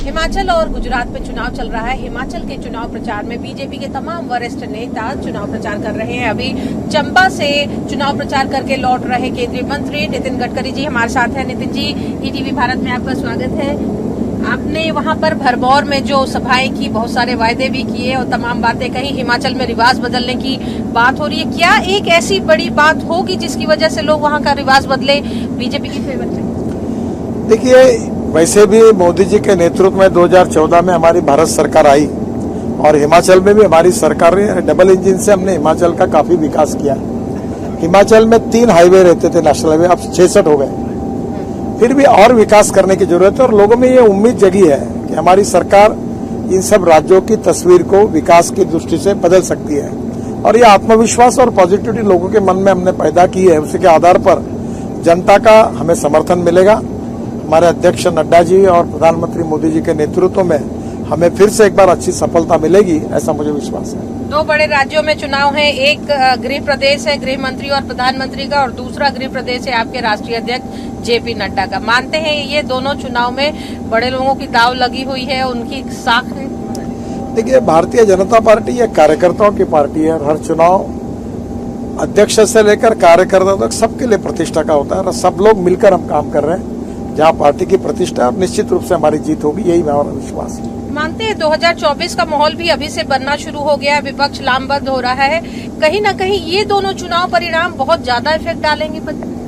हिमाचल और गुजरात में चुनाव चल रहा है। हिमाचल के चुनाव प्रचार में बीजेपी के तमाम वरिष्ठ नेता चुनाव प्रचार कर रहे हैं। अभी चंबा से चुनाव प्रचार करके लौट रहे केंद्रीय मंत्री नितिन गडकरी जी हमारे साथ हैं। नितिन जी, ईटीवी भारत में आपका स्वागत है। आपने वहां पर भरमौर में जो सभाएं की, बहुत सारे वायदे भी किए और तमाम बातें कही। हिमाचल में रिवाज बदलने की बात हो रही है। क्या एक ऐसी बड़ी बात होगी जिसकी वजह से लोग वहां का रिवाज बदले बीजेपी की फेवर में? देखिए, वैसे भी मोदी जी के नेतृत्व में 2014 में हमारी भारत सरकार आई और हिमाचल में भी हमारी सरकार ने डबल इंजन से हमने हिमाचल का काफी विकास किया। हिमाचल में 3 हाईवे रहते थे नेशनल हाईवे, अब 66 हो गए। फिर भी और विकास करने की जरूरत है और लोगों में ये उम्मीद जगी है कि हमारी सरकार इन सब राज्यों की तस्वीर को विकास की दृष्टि से बदल सकती है। और ये आत्मविश्वास और पॉजिटिविटी लोगों के मन में हमने पैदा की है। उसी के आधार पर जनता का हमें समर्थन मिलेगा। हमारे अध्यक्ष नड्डा जी और प्रधानमंत्री मोदी जी के नेतृत्व में हमें फिर से एक बार अच्छी सफलता मिलेगी, ऐसा मुझे विश्वास है। 2 बड़े राज्यों में चुनाव है। एक गृह प्रदेश है गृह मंत्री और प्रधानमंत्री का, और दूसरा गृह प्रदेश है आपके राष्ट्रीय अध्यक्ष जेपी नड्डा का। मानते हैं ये दोनों चुनाव में बड़े लोगों की दाव लगी हुई है, उनकी साख है? देखिए, भारतीय जनता पार्टी एक कार्यकर्ताओं की पार्टी है और हर चुनाव अध्यक्ष से लेकर कार्यकर्ता तक सबके लिए प्रतिष्ठा का होता है और सब लोग मिलकर हम काम कर रहे हैं। जहाँ पार्टी की प्रतिष्ठा और निश्चित रूप से हमारी जीत होगी, यही मेरा विश्वास है। मानते हैं 2024 का माहौल भी अभी से बनना शुरू हो गया है, विपक्ष लामबंद हो रहा है। कहीं न कहीं ये दोनों चुनाव परिणाम बहुत ज्यादा इफेक्ट डालेंगे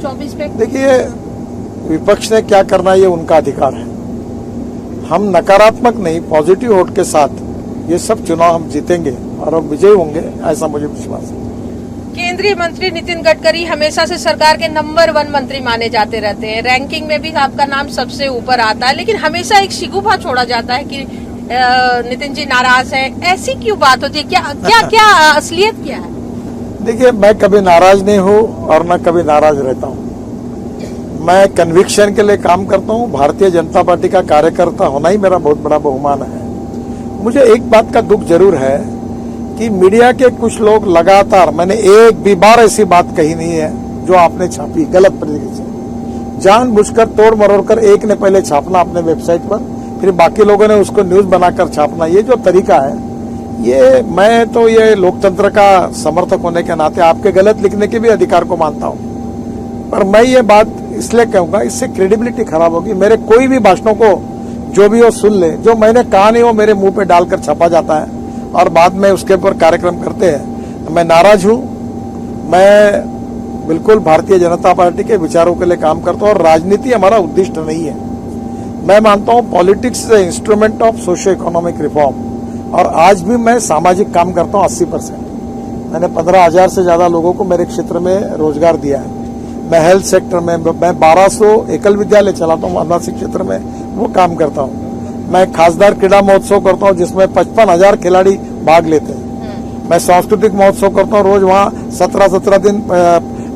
24 पे। देखिए, विपक्ष ने क्या करना ये उनका अधिकार है। हम नकारात्मक नहीं, पॉजिटिव वोट के साथ ये सब चुनाव हम जीतेंगे और हम विजयी होंगे, ऐसा मुझे विश्वास है। केंद्रीय मंत्री नितिन गडकरी हमेशा से सरकार के नंबर 1 मंत्री माने जाते रहते हैं। रैंकिंग में भी आपका नाम सबसे ऊपर आता है, लेकिन हमेशा एक शिकूफा छोड़ा जाता है कि नितिन जी नाराज हैं। ऐसी क्यों बात होती है? क्या असलियत क्या है? देखिए, मैं कभी नाराज नहीं हूँ और न कभी नाराज रहता हूँ। मैं कन्विक्शन के लिए काम करता हूँ। भारतीय जनता पार्टी का कार्यकर्ता होना ही मेरा बहुत बड़ा बहुमान है। मुझे एक बात का दुख जरूर है कि मीडिया के कुछ लोग लगातार, मैंने एक भी बार ऐसी बात कही नहीं है जो आपने छापी गलत तरीके से, जानबूझकर तोड़ मरोड़ कर एक ने पहले छापना अपने वेबसाइट पर, फिर बाकी लोगों ने उसको न्यूज बनाकर छापना, ये जो तरीका है, ये मैं तो ये लोकतंत्र का समर्थक होने के नाते आपके गलत लिखने के भी अधिकार को मानता हूँ, पर मैं ये बात इसलिए कहूंगा, इससे क्रेडिबिलिटी खराब होगी। मेरे कोई भी भाषणों को जो भी वो सुन ले, जो मैंने कहा नहीं वो मेरे मुंह पे डालकर छपा जाता है और बाद में उसके ऊपर कार्यक्रम करते हैं। मैं नाराज हूं। मैं बिल्कुल भारतीय जनता पार्टी के विचारों के लिए काम करता हूं और राजनीति हमारा उद्देश्य नहीं है। मैं मानता हूं politics is a instrument of socio economic reform और आज भी मैं सामाजिक काम करता हूं 80%। मैंने 15,000 से ज्यादा लोगों को मेरे क्षेत्र में रोजगार दिया है। मैं हेल्थ सेक्टर में मैं 1200 एकल विद्यालय चलाता हूँ आदिवासी क्षेत्र में, वो काम करता हूँ। मैं खासदार क्रीड़ा महोत्सव करता हूँ जिसमें 55,000 खिलाड़ी भाग लेते हैं। मैं सांस्कृतिक महोत्सव करता हूँ, रोज वहाँ 17 दिन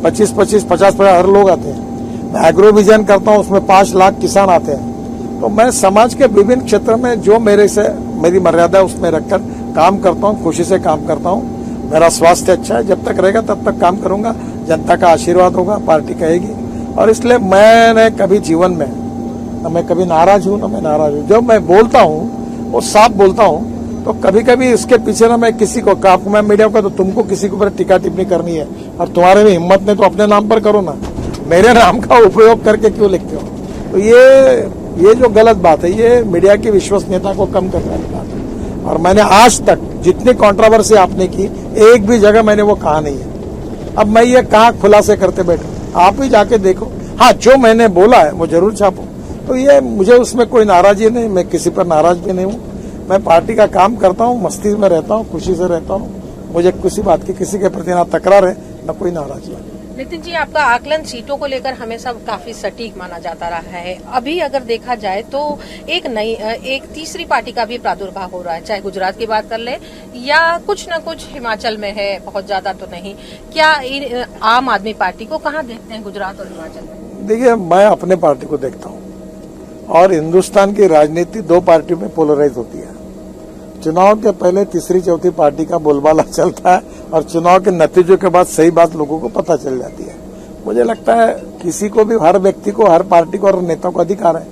25 50 हर लोग आते हैं। मैं एग्रो विजन करता हूँ, उसमें 5 लाख किसान आते हैं। तो मैं समाज के विभिन्न क्षेत्र में जो मेरी मर्यादा है उसमें रखकर काम करता हूँ, खुशी से काम करता हूँ। मेरा स्वास्थ्य अच्छा है, जब तक रहेगा तब तक काम करूंगा। जनता का आशीर्वाद होगा, पार्टी कहेगी, और इसलिए मैंने कभी जीवन में न मैं कभी नाराज हूँ न मैं नाराज हूँ। जब मैं बोलता हूँ वो साफ बोलता हूँ, तो कभी कभी इसके पीछे ना मैं किसी को मैं मीडिया का, तो तुमको किसी के ऊपर टीका टिप्पणी करनी है और तुम्हारे में हिम्मत नहीं तो अपने नाम पर करो ना, मेरे नाम का उपयोग करके क्यों लिखते हो? तो ये जो गलत बात है, ये मीडिया की विश्वसनीयता को कम करने वाली बात है। और मैंने आज तक जितनी कंट्रोवर्सी आपने की, एक भी जगह मैंने वो कहा नहीं है। अब मैं ये कहाँ खुलासे करते बैठूं? आप ही जाके देखो। हाँ, जो मैंने बोला है वो जरूर छापो। तो ये मुझे उसमें कोई नाराजी नहीं, मैं किसी पर नाराज भी नहीं हूँ। मैं पार्टी का काम करता हूँ, मस्ती में रहता हूँ, खुशी से रहता हूँ। मुझे किसी बात की किसी के प्रति ना तकरार है न कोई नाराजी है। नितिन जी, आपका आकलन सीटों को लेकर हमेशा काफी सटीक माना जाता रहा है। अभी अगर देखा जाए तो एक तीसरी पार्टी का भी प्रादुर्भाव हो रहा है, चाहे गुजरात की बात कर ले या कुछ न कुछ हिमाचल में है, बहुत ज्यादा तो नहीं। क्या आम आदमी पार्टी को कहाँ देखते हैं, गुजरात और हिमाचल में? देखिए, मैं अपने पार्टी को देखता हूँ और हिंदुस्तान की राजनीति 2 पार्टियों में पोलराइज होती है। चुनाव के पहले तीसरी चौथी पार्टी का बोलबाला चलता है और चुनाव के नतीजों के बाद सही बात लोगों को पता चल जाती है। मुझे लगता है किसी को भी, हर व्यक्ति को, हर पार्टी को और नेता को अधिकार है,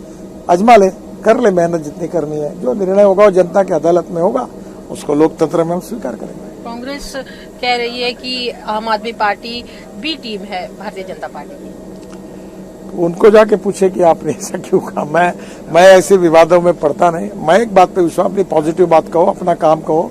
आजमा ले। कर ले मेहनत जितनी करनी है, जो निर्णय होगा वो जनता की अदालत में होगा, उसको लोकतंत्र में हम स्वीकार करेंगे। कांग्रेस कह रही है कि आम आदमी पार्टी बी टीम है भारतीय जनता पार्टी की। उनको जाके पूछे कि आपने ऐसा क्यों कहा। मैं ऐसे विवादों में पड़ता नहीं। मैं एक बात पे विश्वास, अपनी पॉजिटिव बात कहो, अपना काम कहो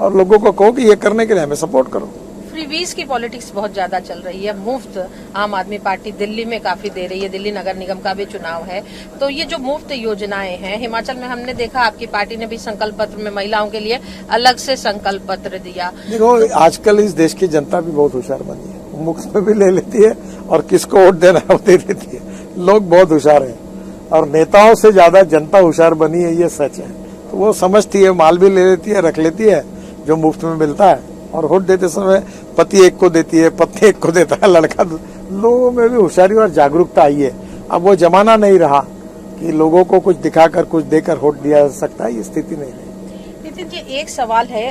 और लोगों को कहो कि ये करने के लिए हमें सपोर्ट करो। फ्रीबीज की पॉलिटिक्स बहुत ज्यादा चल रही है। मुफ्त आम आदमी पार्टी दिल्ली में काफी दे रही है, दिल्ली नगर निगम का भी चुनाव है, तो ये जो मुफ्त योजनाएं हैं, हिमाचल में हमने देखा आपकी पार्टी ने भी संकल्प पत्र में महिलाओं के लिए अलग से संकल्प पत्र दिया। देखो, आजकल इस देश की जनता भी बहुत होशियार बनी है, मुफ्त में भी ले लेती है और किसको वोट देना है वो दे देती है। लोग बहुत होशियार हैं और नेताओं से ज्यादा जनता होशियार बनी है, ये सच है। तो वो समझती है, माल भी ले लेती है, रख लेती है जो मुफ्त में मिलता है, और वोट देते समय पति एक को देती है, पत्नी एक को देता है, लड़का। लोगों में भी होशियारी और जागरूकता आई है। अब वो जमाना नहीं रहा कि लोगों को कुछ दिखाकर कुछ देकर वोट दिया जा सकता है, ये स्थिति नहीं रही। नितिन जी, एक सवाल है,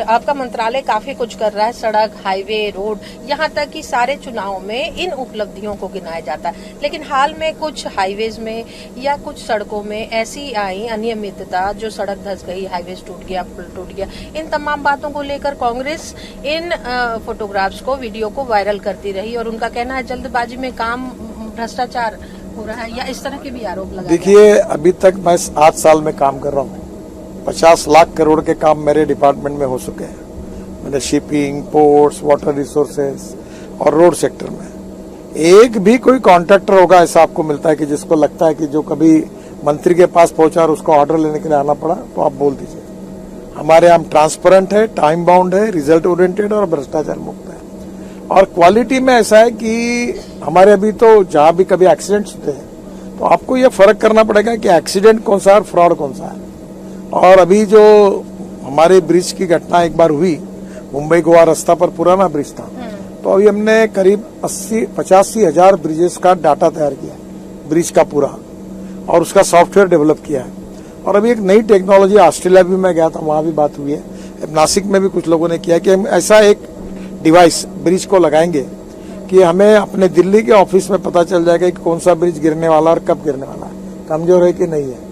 आपका मंत्रालय काफी कुछ कर रहा है, सड़क, हाईवे, रोड, यहाँ तक कि सारे चुनाव में इन उपलब्धियों को गिनाया जाता है, लेकिन हाल में कुछ हाईवेज में या कुछ सड़कों में ऐसी आई अनियमितता, जो सड़क धंस गई, हाईवेज टूट गया, पुल टूट गया, इन तमाम बातों को लेकर कांग्रेस इन फोटोग्राफ्स को, वीडियो को वायरल करती रही और उनका कहना है जल्दबाजी में काम, भ्रष्टाचार हो रहा है, या इस तरह के भी आरोप लगाए। देखिए, अभी तक मैं 8 साल में काम कर रहा हूँ, 50 लाख करोड़ के काम मेरे डिपार्टमेंट में हो चुके हैं। मैंने शिपिंग, पोर्ट्स, वाटर रिसोर्सेज और रोड सेक्टर में। एक भी कोई कॉन्ट्रैक्टर होगा ऐसा आपको मिलता है कि जिसको लगता है कि जो कभी मंत्री के पास पहुंचा और उसको ऑर्डर लेने के लिए आना पड़ा, तो आप बोल दीजिए। हमारे यहाँ ट्रांसपेरेंट है, टाइम बाउंड है, रिजल्ट ओरिएंटेड और भ्रष्टाचार मुक्त है। और क्वालिटी में ऐसा है कि हमारे अभी तो जहां भी कभी एक्सीडेंट्स होते हैं तो आपको ये फर्क करना पड़ेगा कि एक्सीडेंट कौन सा है और फ्रॉड कौन सा है। और अभी जो हमारे ब्रिज की घटना एक बार हुई, मुंबई गोवा रास्ता पर पुराना ब्रिज था, तो अभी हमने करीब 85 हजार ब्रिजेस का डाटा तैयार किया, ब्रिज का पूरा, और उसका सॉफ्टवेयर डेवलप किया है। और अभी एक नई टेक्नोलॉजी, ऑस्ट्रेलिया भी मैं गया था, वहां भी बात हुई है, नासिक में भी कुछ लोगों ने किया कि हम ऐसा एक डिवाइस ब्रिज को लगाएंगे कि हमें अपने दिल्ली के ऑफिस में पता चल जाएगा कि कौन सा ब्रिज गिरने वाला और कब गिरने वाला है, कमजोर है कि नहीं है।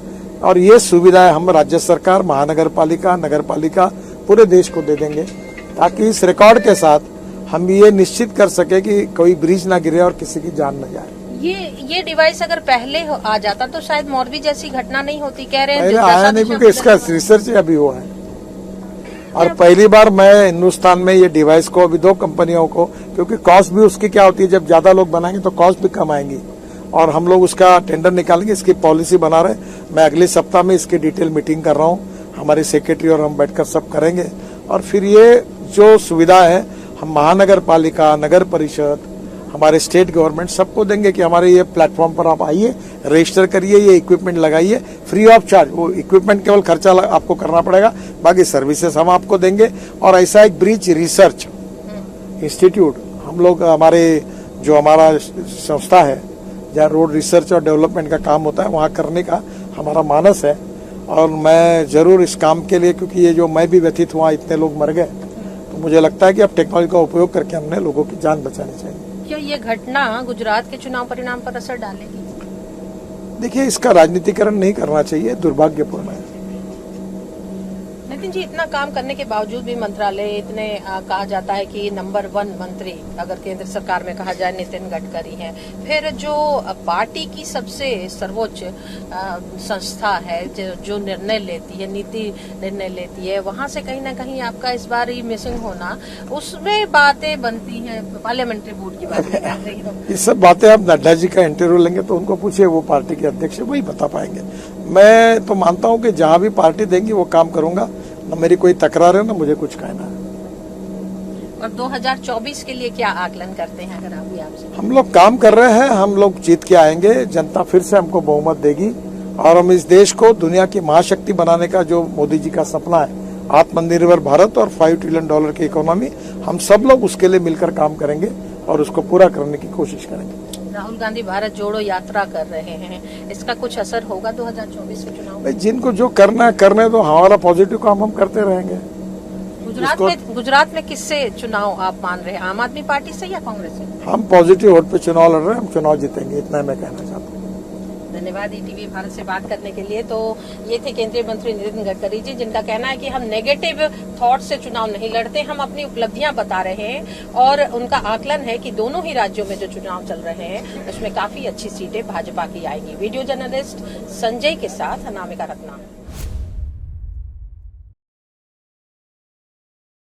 और ये सुविधाएं हम राज्य सरकार, महानगर पालिका, नगर पालिका पूरे देश को दे देंगे, ताकि इस रिकॉर्ड के साथ हम ये निश्चित कर सके कि कोई ब्रिज ना गिरे और किसी की जान न जाए। ये डिवाइस अगर पहले आ जाता तो शायद मोरबी जैसी घटना नहीं होती, कह रहे हैं। पहले आया नहीं क्योंकि इसका रिसर्च अभी हुआ है, और पहली बार मैं हिंदुस्तान में ये डिवाइस को अभी 2 कंपनियों को, क्योंकि कॉस्ट भी उसकी क्या होती है, जब ज्यादा लोग बनाएंगे तो कॉस्ट भी कम आएंगी, और हम लोग उसका टेंडर निकालेंगे, इसकी पॉलिसी बना रहे। मैं अगले सप्ताह में इसकी डिटेल मीटिंग कर रहा हूँ, हमारे सेक्रेटरी और हम बैठकर सब करेंगे, और फिर ये जो सुविधा है हम महानगर पालिका, नगर परिषद, हमारे स्टेट गवर्नमेंट सबको देंगे कि हमारे ये प्लेटफॉर्म पर आप आइए, रजिस्टर करिए, ये इक्विपमेंट लगाइए फ्री ऑफ चार्ज। वो इक्विपमेंट केवल खर्चा आपको करना पड़ेगा, बाकी सर्विसेज हम आपको देंगे। और ऐसा एक ब्रिज रिसर्च इंस्टीट्यूट हम लोग, हमारा संस्था है जहाँ रोड रिसर्च और डेवलपमेंट का काम होता है, वहाँ करने का हमारा मानस है। और मैं जरूर इस काम के लिए, क्योंकि ये जो मैं भी व्यथित हुआ, इतने लोग मर गए, तो मुझे लगता है कि अब टेक्नोलॉजी का उपयोग करके हमने लोगों की जान बचानी चाहिए। क्या ये घटना गुजरात के चुनाव परिणाम पर असर डालेगी? देखिए, इसका राजनीतिकरण नहीं करना चाहिए, दुर्भाग्यपूर्ण है। नितिन जी, इतना काम करने के बावजूद भी मंत्रालय इतने कहा जाता है कि नंबर 1 मंत्री अगर केंद्र सरकार में कहा जाए नितिन गडकरी हैं, फिर जो पार्टी की सबसे सर्वोच्च संस्था है जो निर्णय लेती है, नीति निर्णय लेती है, वहां से कहीं ना कहीं आपका इस बार ही मिसिंग होना, उसमें बातें बनती हैं, पार्लियामेंट्री बोर्ड की बातें कर रही हो। ये सब बातें आप नड्डा जी का इंटरव्यू लेंगे तो उनको पूछिए, वो पार्टी के अध्यक्ष है, वही बता पाएंगे। मैं तो मानता हूं कि जहां भी पार्टी देंगी वो काम करूंगा, न मेरी कोई तकरार है, न मुझे कुछ कहना है। और 2024 के लिए क्या आकलन करते हैं अगर आप आपसे? हम लोग काम कर रहे हैं, हम लोग जीत के आएंगे, जनता फिर से हमको बहुमत देगी, और हम इस देश को दुनिया की महाशक्ति बनाने का जो मोदी जी का सपना है, आत्मनिर्भर भारत और $5 ट्रिलियन की इकोनॉमी, हम सब लोग उसके लिए मिलकर काम करेंगे और उसको पूरा करने की कोशिश करेंगे। राहुल गांधी भारत जोड़ो यात्रा कर रहे हैं, इसका कुछ असर होगा 2024 के चुनाव में? जिनको जो करना है करने दो, हमारा पॉजिटिव काम हम करते रहेंगे। गुजरात में किससे चुनाव आप मान रहे हैं, आम आदमी पार्टी से या कांग्रेस से? हम पॉजिटिव वोट पे चुनाव लड़ रहे हैं, हम चुनाव जीतेंगे, इतना मैं कहना चाहता हूँ। धन्यवाद ईटीवी भारत से बात करने के लिए। तो ये थे केंद्रीय मंत्री नितिन गडकरी जी, जिनका कहना है कि हम नेगेटिव थॉट से चुनाव नहीं लड़ते, हम अपनी उपलब्धियां बता रहे हैं और उनका आकलन है कि दोनों ही राज्यों में जो चुनाव चल रहे हैं उसमें काफी अच्छी सीटें भाजपा की आएंगी। वीडियो जर्नलिस्ट संजय के साथ अनामिका रत्ना।